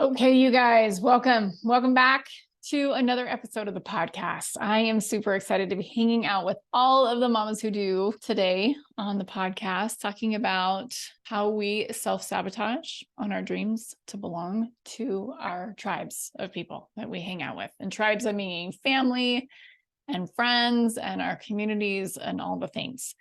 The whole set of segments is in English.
Okay, you guys, welcome. Welcome back to another episode of the podcast. I am super excited to be hanging out with all of the mamas who do today on the podcast, talking about how we self-sabotage on our dreams to belong to our tribes of people that we hang out with. And tribes, I mean family and friends and our communities and all the things.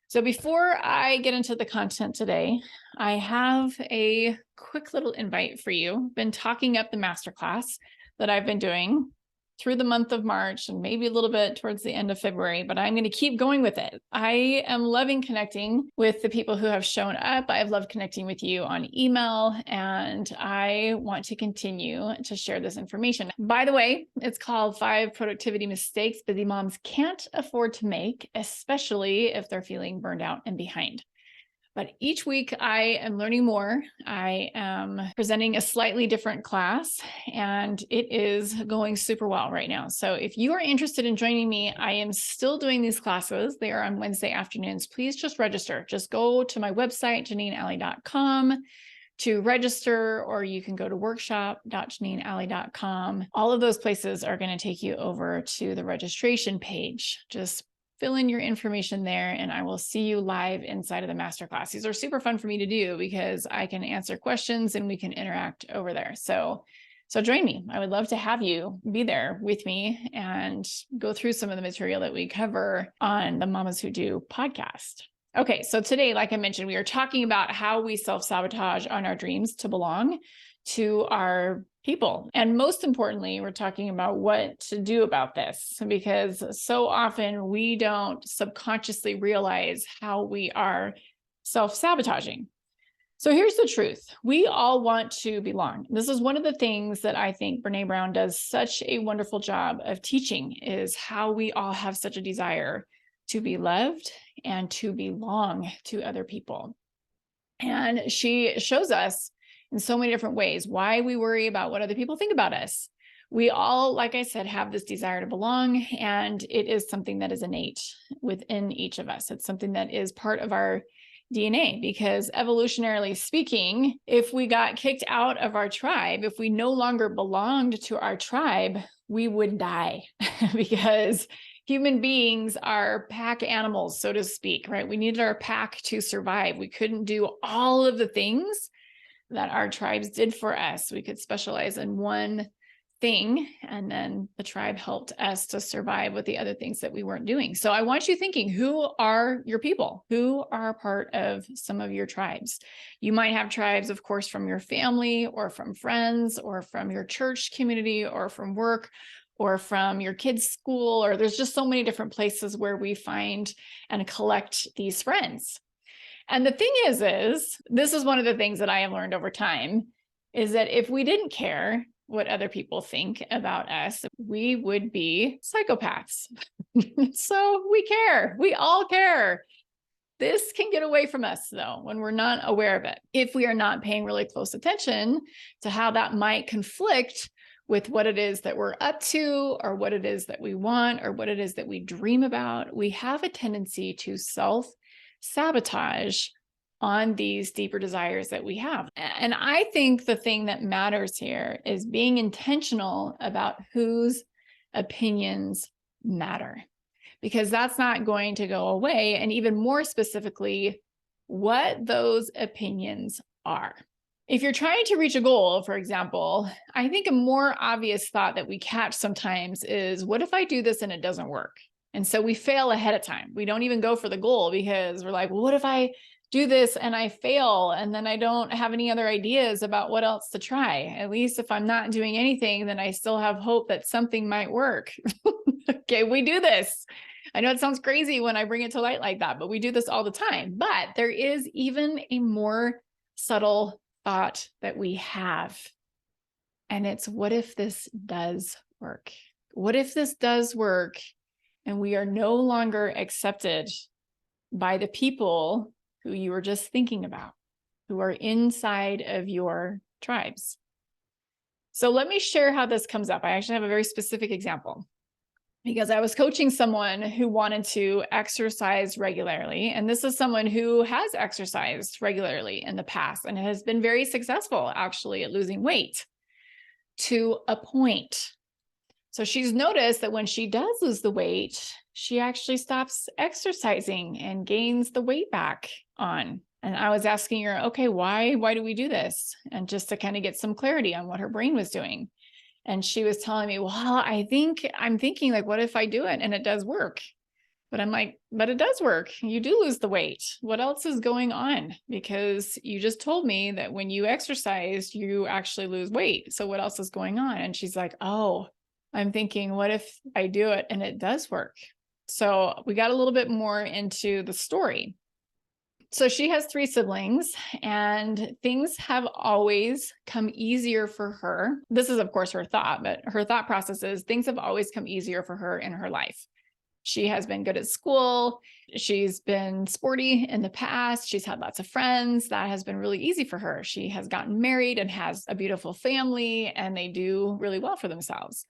So before I get into the content today, I have a quick little invite for you. Been talking up the masterclass that I've been doing through the month of March and maybe a little bit towards the end of February, but I'm going to keep going with it. I am loving connecting with the people who have shown up. I've loved connecting with you on email, and I want to continue to share this information. By the way, it's called 5 Productivity Mistakes Busy Moms Can't Afford to Make, especially if they're feeling burned out and behind. But each week I am learning more. I am presenting a slightly different class, and it is going super well right now. So if you are interested in joining me, I am still doing these classes. They are on Wednesday afternoons. Please just register. Just go to my website, janeenalley.com, to register, or you can go to workshop.janeenalley.com. All of those places are going to take you over to the registration page. Just fill in your information there, and I will see you live inside of the masterclass. These are super fun for me to do because I can answer questions and we can interact over there. So join me. I would love to have you be there with me and go through some of the material that we cover on the Mamas Who Do podcast. Okay, so today, like I mentioned, we are talking about how we self-sabotage on our dreams to belong to our people. And most importantly, we're talking about what to do about this, because so often we don't subconsciously realize how we are self-sabotaging. So here's the truth. We all want to belong. This is one of the things that I think Brene Brown does such a wonderful job of teaching, is how we all have such a desire to be loved and to belong to other people. And she shows us in so many different ways why we worry about what other people think about us. We all, like I said, have this desire to belong, and it is something that is innate within each of us. It's something that is part of our DNA, because evolutionarily speaking, if we got kicked out of our tribe, if we no longer belonged to our tribe, we would die because human beings are pack animals, so to speak, right? We needed our pack to survive. We couldn't do all of the things that our tribes did for us. We could specialize in one thing, and then the tribe helped us to survive with the other things that we weren't doing. So I want you thinking, who are your people? Who are part of some of your tribes? You might have tribes, of course, from your family or from friends or from your church community or from work or from your kids' school, or there's just so many different places where we find and collect these friends. And the thing is this is one of the things that I have learned over time, is that if we didn't care what other people think about us, we would be psychopaths. So we care. We all care. This can get away from us, though, when we're not aware of it. If we are not paying really close attention to how that might conflict with what it is that we're up to, or what it is that we want, or what it is that we dream about, we have a tendency to self-sabotage on these deeper desires that we have. And I think the thing that matters here is being intentional about whose opinions matter, because that's not going to go away. And even more specifically, what those opinions are. If you're trying to reach a goal, for example, I think a more obvious thought that we catch sometimes is, what if I do this and it doesn't work? And so we fail ahead of time. We don't even go for the goal because we're like, well, what if I do this and I fail, and then I don't have any other ideas about what else to try? At least if I'm not doing anything, then I still have hope that something might work. Okay, we do this. I know it sounds crazy when I bring it to light like that, but we do this all the time. But there is even a more subtle thought that we have. And it's, what if this does work? What if this does work and we are no longer accepted by the people who you were just thinking about, who are inside of your tribes? So let me share how this comes up. I actually have a very specific example, because I was coaching someone who wanted to exercise regularly. And this is someone who has exercised regularly in the past and has been very successful actually at losing weight. to a point. So she's noticed that when she does lose the weight, she actually stops exercising and gains the weight back on. And I was asking her, okay, why do we do this? And just to kind of get some clarity on what her brain was doing. And she was telling me, well, I'm thinking like, what if I do it and it does work? But I'm like, but it does work. You do lose the weight. What else is going on? Because you just told me that when you exercise, you actually lose weight. So what else is going on? And she's like, oh, I'm thinking, what if I do it and it does work? So we got a little bit more into the story. So she has 3 siblings, and things have always come easier for her. This is, of course, her thought, but her thought process is things have always come easier for her in her life. She has been good at school. She's been sporty in the past. She's had lots of friends. That has been really easy for her. She has gotten married and has a beautiful family, and they do really well for themselves.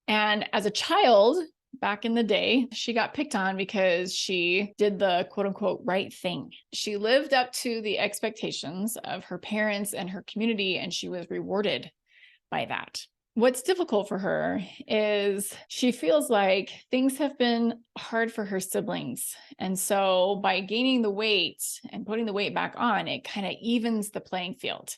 And as a child, back in the day, she got picked on because she did the quote unquote right thing. She lived up to the expectations of her parents and her community, and she was rewarded by that. What's difficult for her is she feels like things have been hard for her siblings. And so by gaining the weight and putting the weight back on, it kind of evens the playing field.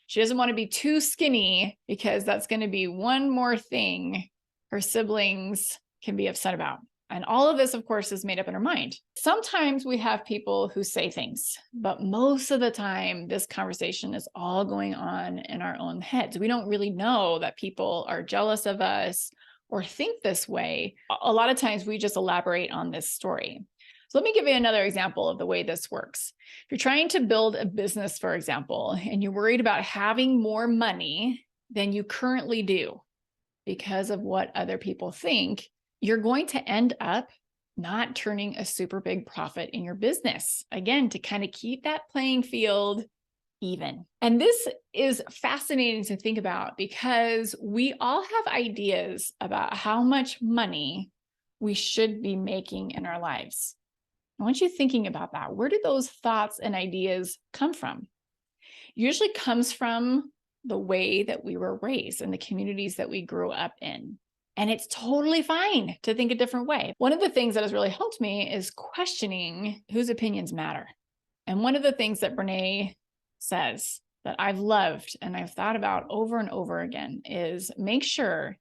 She doesn't want to be too skinny because that's going to be one more thing her siblings can be upset about. And all of this, of course, is made up in her mind. Sometimes we have people who say things, but most of the time, this conversation is all going on in our own heads. We don't really know that people are jealous of us or think this way. A lot of times we just elaborate on this story. So let me give you another example of the way this works. If you're trying to build a business, for example, and you're worried about having more money than you currently do because of what other people think, you're going to end up not turning a super big profit in your business. Again, to kind of keep that playing field even. And this is fascinating to think about because we all have ideas about how much money we should be making in our lives. I want you thinking about that. Where did those thoughts and ideas come from? It usually comes from the way that we were raised and the communities that we grew up in. And it's totally fine to think a different way. One of the things that has really helped me is questioning whose opinions matter. And one of the things that Brene says that I've loved and I've thought about over and over again is make sure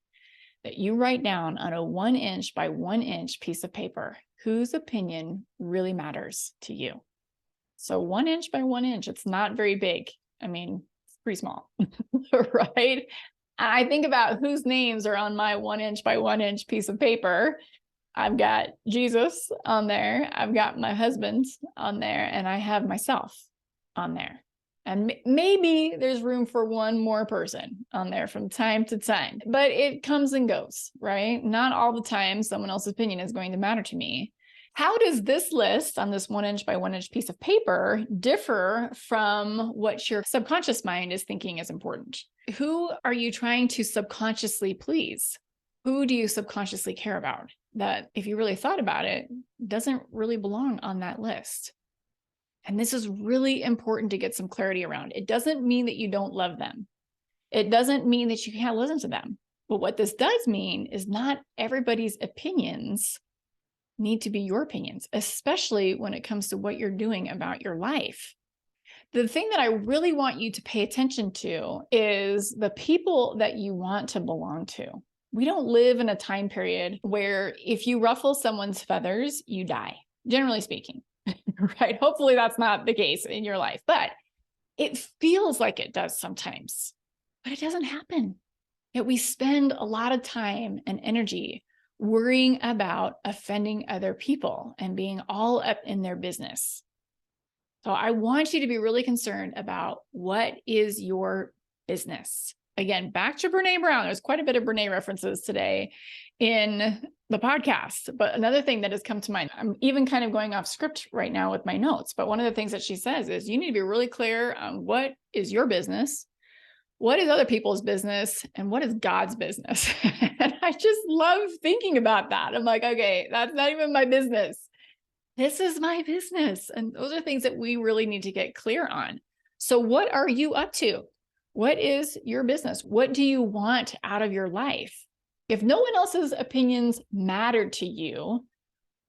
that you write down on a 1 inch by 1 inch piece of paper whose opinion really matters to you. So 1 inch by 1 inch, it's not very big. I mean, it's pretty small, right? I think about whose names are on my 1 inch by 1 inch piece of paper. I've got Jesus on there. I've got my husband on there, and I have myself on there. And maybe there's room for one more person on there from time to time, but it comes and goes, right? Not all the time someone else's opinion is going to matter to me. How does this list on this 1 inch by 1 inch piece of paper differ from what your subconscious mind is thinking is important? Who are you trying to subconsciously please? Who do you subconsciously care about that, if you really thought about it, doesn't really belong on that list? And this is really important to get some clarity around. It doesn't mean that you don't love them. It doesn't mean that you can't listen to them. But what this does mean is not everybody's opinions need to be your opinions, especially when it comes to what you're doing about your life. The thing that I really want you to pay attention to is the people that you want to belong to. We don't live in a time period where if you ruffle someone's feathers, you die, generally speaking, right? Hopefully that's not the case in your life, but it feels like it does sometimes, but it doesn't happen. Yet we spend a lot of time and energy worrying about offending other people and being all up in their business. So I want you to be really concerned about what is your business. Again, back to Brene Brown. There's quite a bit of Brene references today in the podcast. But another thing that has come to mind, I'm even kind of going off script right now with my notes, but one of the things that she says is you need to be really clear on what is your business, what is other people's business, and what is God's business. And I just love thinking about that. I'm like, okay, that's not even my business. This is my business. And those are things that we really need to get clear on. So what are you up to? What is your business? What do you want out of your life? If no one else's opinions matter to you,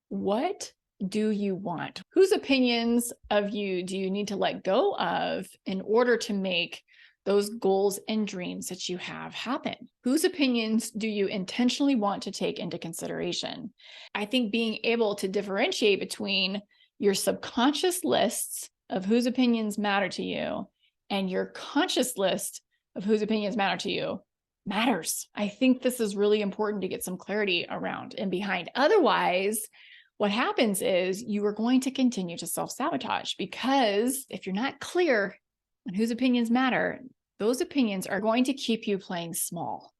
what do you want? Whose opinions of you do you need to let go of in order to make those goals and dreams that you have happen? Whose opinions do you intentionally want to take into consideration? I think being able to differentiate between your subconscious lists of whose opinions matter to you and your conscious list of whose opinions matter to you matters. I think this is really important to get some clarity around and behind. Otherwise, what happens is you are going to continue to self-sabotage, because if you're not clear on whose opinions matter, those opinions are going to keep you playing small.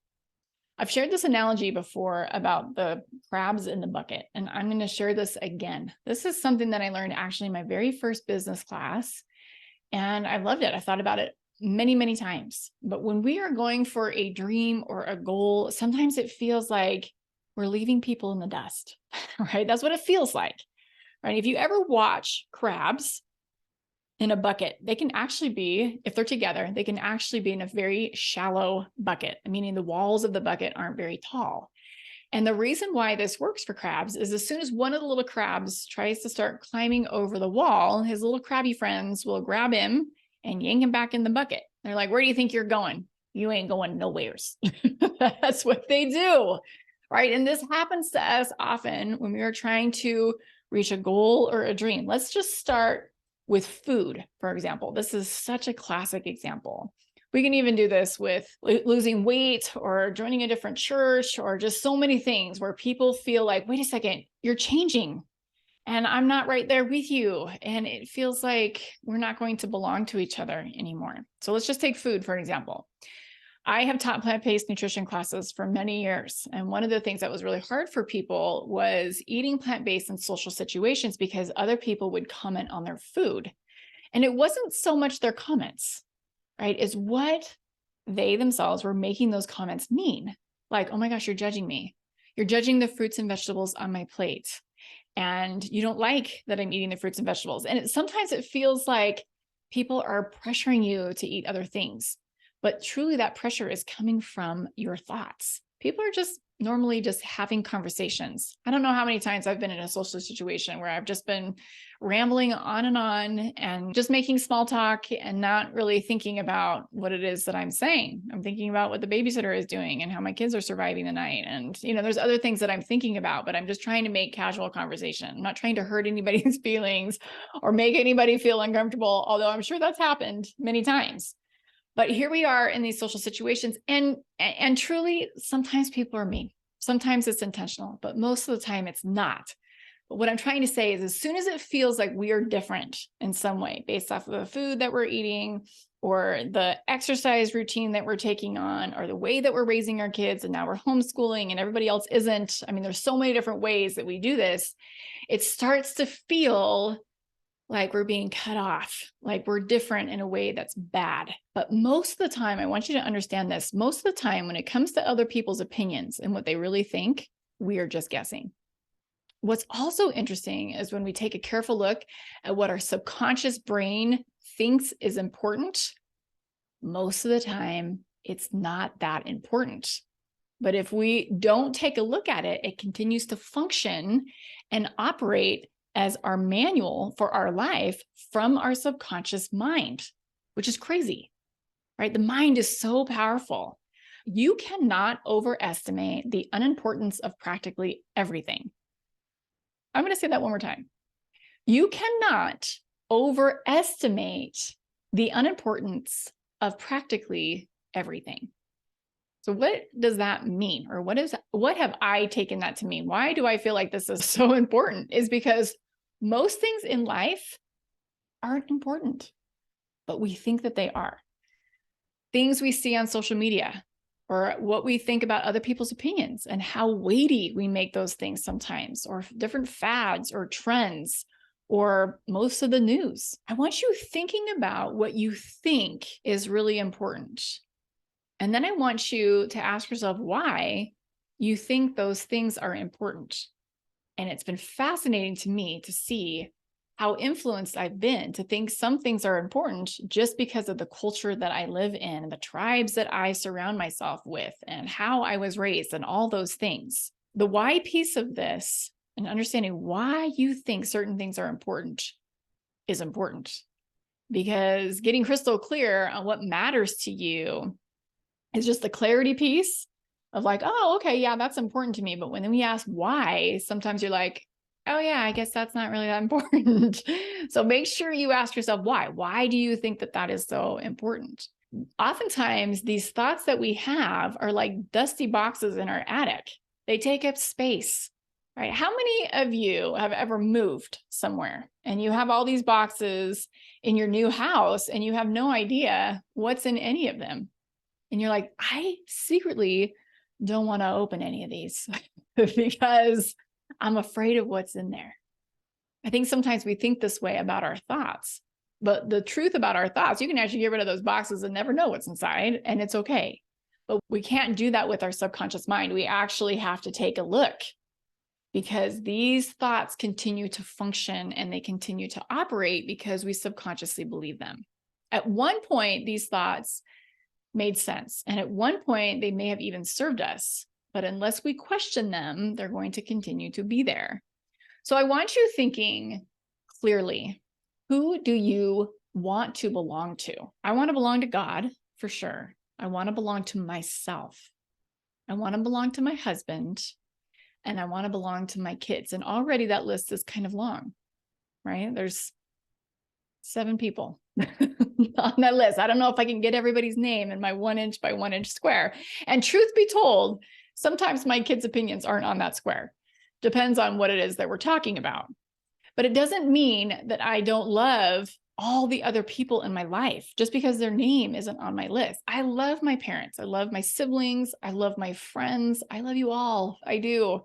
I've shared this analogy before about the crabs in the bucket, and I'm going to share this again. This is something that I learned actually in my very first business class, and I loved it. I thought about it many, many times. But when we are going for a dream or a goal, sometimes it feels like we're leaving people in the dust, right? That's what it feels like, right? If you ever watch crabs in a bucket, they can actually be, if they're together, they can actually be in a very shallow bucket, meaning the walls of the bucket aren't very tall. And the reason why this works for crabs is as soon as one of the little crabs tries to start climbing over the wall, his little crabby friends will grab him and yank him back in the bucket. They're like, where do you think you're going? You ain't going nowheres. That's what they do, right? And this happens to us often when we are trying to reach a goal or a dream. Let's just start with food, for example. This is such a classic example. We can even do this with losing weight or joining a different church or just so many things where people feel like, wait a second, you're changing and I'm not right there with you. And it feels like we're not going to belong to each other anymore. So let's just take food, for example. I have taught plant-based nutrition classes for many years. And one of the things that was really hard for people was eating plant-based in social situations because other people would comment on their food. And it wasn't so much their comments, right? It's what they themselves were making those comments mean. Like, oh my gosh, you're judging me. You're judging the fruits and vegetables on my plate. And you don't like that I'm eating the fruits and vegetables. And sometimes it feels like people are pressuring you to eat other things. But truly that pressure is coming from your thoughts. People are just normally just having conversations. I don't know how many times I've been in a social situation where I've just been rambling on and just making small talk and not really thinking about what it is that I'm saying. I'm thinking about what the babysitter is doing and how my kids are surviving the night. And, there's other things that I'm thinking about, but I'm just trying to make casual conversation. I'm not trying to hurt anybody's feelings or make anybody feel uncomfortable, although I'm sure that's happened many times. But here we are in these social situations, and truly, sometimes people are mean. Sometimes it's intentional, but most of the time it's not. But what I'm trying to say is as soon as it feels like we are different in some way based off of the food that we're eating or the exercise routine that we're taking on or the way that we're raising our kids, and now we're homeschooling and everybody else isn't. I mean, there's so many different ways that we do this. It starts to feel like we're being cut off, like we're different in a way that's bad. But most of the time, I want you to understand this, most of the time when it comes to other people's opinions and what they really think, we are just guessing. What's also interesting is when we take a careful look at what our subconscious brain thinks is important, most of the time, it's not that important. But if we don't take a look at it, it continues to function and operate as our manual for our life from our subconscious mind, which is crazy, right? The mind is so powerful. You cannot overestimate the unimportance of practically everything. I'm going to say that one more time. You cannot overestimate the unimportance of practically everything. So what does that mean? Or what have I taken that to mean? Why do I feel like this is so important? Is because most things in life aren't important, but we think that they are. Things we see on social media or what we think about other people's opinions and how weighty we make those things sometimes, or different fads or trends, or most of the news. I want you thinking about what you think is really important. And then I want you to ask yourself why you think those things are important. And it's been fascinating to me to see how influenced I've been to think some things are important just because of the culture that I live in, and the tribes that I surround myself with, and how I was raised, and all those things. The why piece of this, and understanding why you think certain things are important, is important. Because getting crystal clear on what matters to you is just the clarity piece of like, oh, okay, yeah, that's important to me. But when we ask why, sometimes you're like, oh yeah, I guess that's not really that important. So make sure you ask yourself why. Why do you think that that is so important? Oftentimes, these thoughts that we have are like dusty boxes in our attic. They take up space, right? How many of you have ever moved somewhere and you have all these boxes in your new house and you have no idea what's in any of them? And you're like, I secretly don't want to open any of these because I'm afraid of what's in there. I think sometimes we think this way about our thoughts, but the truth about our thoughts, you can actually get rid of those boxes and never know what's inside, and it's okay. But we can't do that with our subconscious mind. We actually have to take a look, because these thoughts continue to function and they continue to operate because we subconsciously believe them. At one point, these thoughts made sense. And at one point, they may have even served us. But unless we question them, they're going to continue to be there. So I want you thinking clearly, who do you want to belong to? I want to belong to God, for sure. I want to belong to myself. I want to belong to my husband. And I want to belong to my kids. And already that list is kind of long, right? There's 7 people on that list. I don't know if I can get everybody's name in my 1 inch by 1 inch square. And truth be told, sometimes my kids' opinions aren't on that square. Depends on what it is that we're talking about. But it doesn't mean that I don't love all the other people in my life just because their name isn't on my list. I love my parents. I love my siblings. I love my friends. I love you all. I do.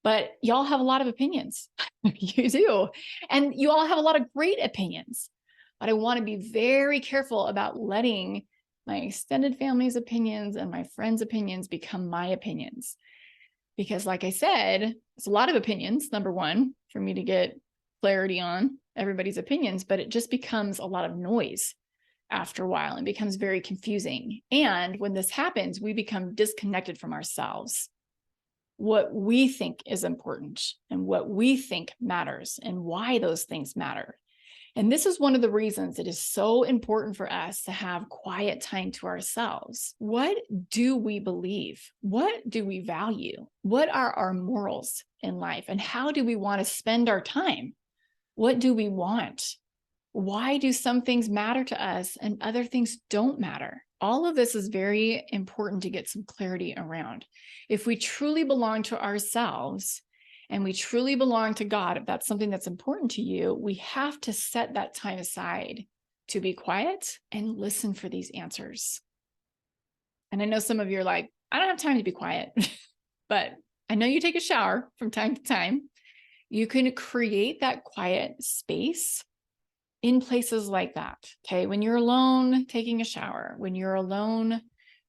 But y'all have a lot of opinions. You do. And you all have a lot of great opinions. But I want to be very careful about letting my extended family's opinions and my friends' opinions become my opinions. Because like I said, it's a lot of opinions, number one, for me to get clarity on everybody's opinions, but it just becomes a lot of noise after a while and becomes very confusing. And when this happens, we become disconnected from ourselves. What we think is important and what we think matters and why those things matter. And this is one of the reasons it is so important for us to have quiet time to ourselves. What do we believe? What do we value? What are our morals in life? And how do we want to spend our time? What do we want? Why do some things matter to us and other things don't matter? All of this is very important to get some clarity around. If we truly belong to ourselves and we truly belong to God, if that's something that's important to you, we have to set that time aside to be quiet and listen for these answers. And I know some of you are like, I don't have time to be quiet, but I know you take a shower from time to time. You can create that quiet space in places like that. Okay. When you're alone taking a shower, when you're alone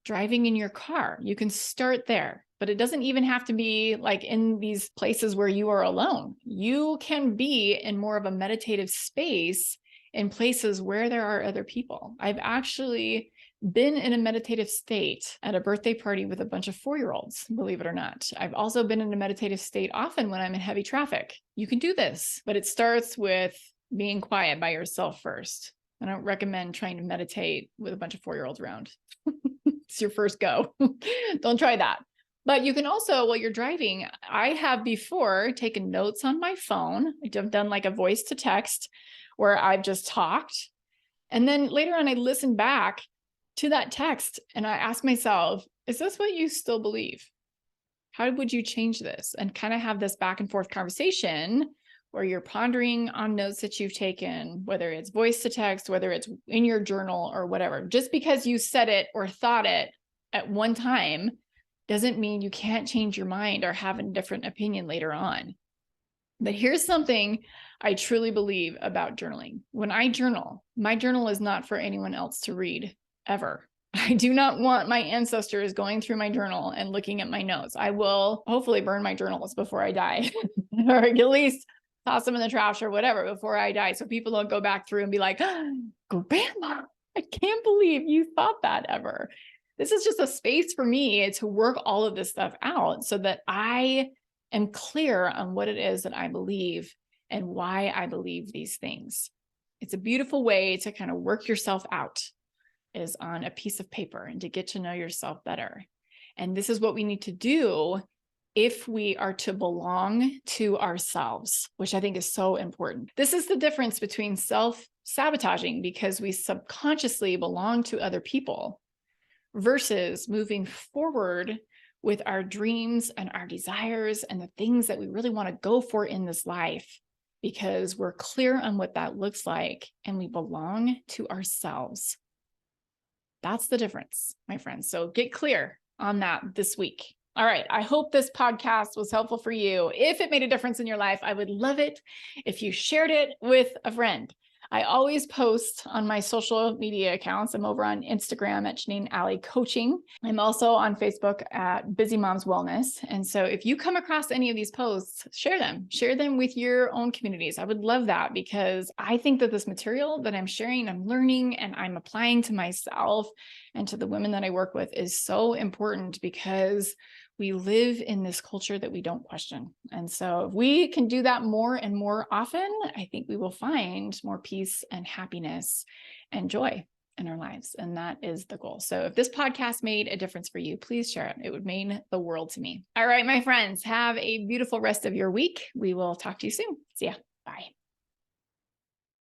driving in your car, you can start there. But it doesn't even have to be like in these places where you are alone. You can be in more of a meditative space in places where there are other people. I've actually been in a meditative state at a birthday party with a bunch of 4-year-olds, believe it or not. I've also been in a meditative state often when I'm in heavy traffic. You can do this, but it starts with being quiet by yourself first. I don't recommend trying to meditate with a bunch of 4-year-olds around. It's your first go. Don't try that. But you can also, while you're driving, I have before taken notes on my phone. I've done like a voice to text where I've just talked. And then later on, I listen back to that text and I ask myself, is this what you still believe? How would you change this? And kind of have this back and forth conversation where you're pondering on notes that you've taken, whether it's voice to text, whether it's in your journal or whatever. Just because you said it or thought it at one time doesn't mean you can't change your mind or have a different opinion later on. But here's something I truly believe about journaling. When I journal, my journal is not for anyone else to read ever. I do not want my ancestors going through my journal and looking at my notes. I will hopefully burn my journals before I die, or at least toss them in the trash or whatever before I die. So people don't go back through and be like, Grandma, I can't believe you thought that ever. This is just a space for me to work all of this stuff out so that I am clear on what it is that I believe and why I believe these things. It's a beautiful way to kind of work yourself out, is on a piece of paper, and to get to know yourself better. And this is what we need to do if we are to belong to ourselves, which I think is so important. This is the difference between self-sabotaging because we subconsciously belong to other people versus moving forward with our dreams and our desires and the things that we really want to go for in this life, because we're clear on what that looks like and we belong to ourselves. That's the difference, my friends. So get clear on that this week. All right. I hope this podcast was helpful for you. If it made a difference in your life, I would love it if you shared it with a friend. I always post on my social media accounts. I'm over on Instagram at Janeen Alley Coaching. I'm also on Facebook at Busy Moms Wellness. And so if you come across any of these posts, share them with your own communities. I would love that, because I think that this material that I'm sharing, I'm learning, and I'm applying to myself and to the women that I work with is so important, because we live in this culture that we don't question. And so if we can do that more and more often, I think we will find more peace and happiness and joy in our lives. And that is the goal. So if this podcast made a difference for you, please share it. It would mean the world to me. All right, my friends, have a beautiful rest of your week. We will talk to you soon. See ya. Bye.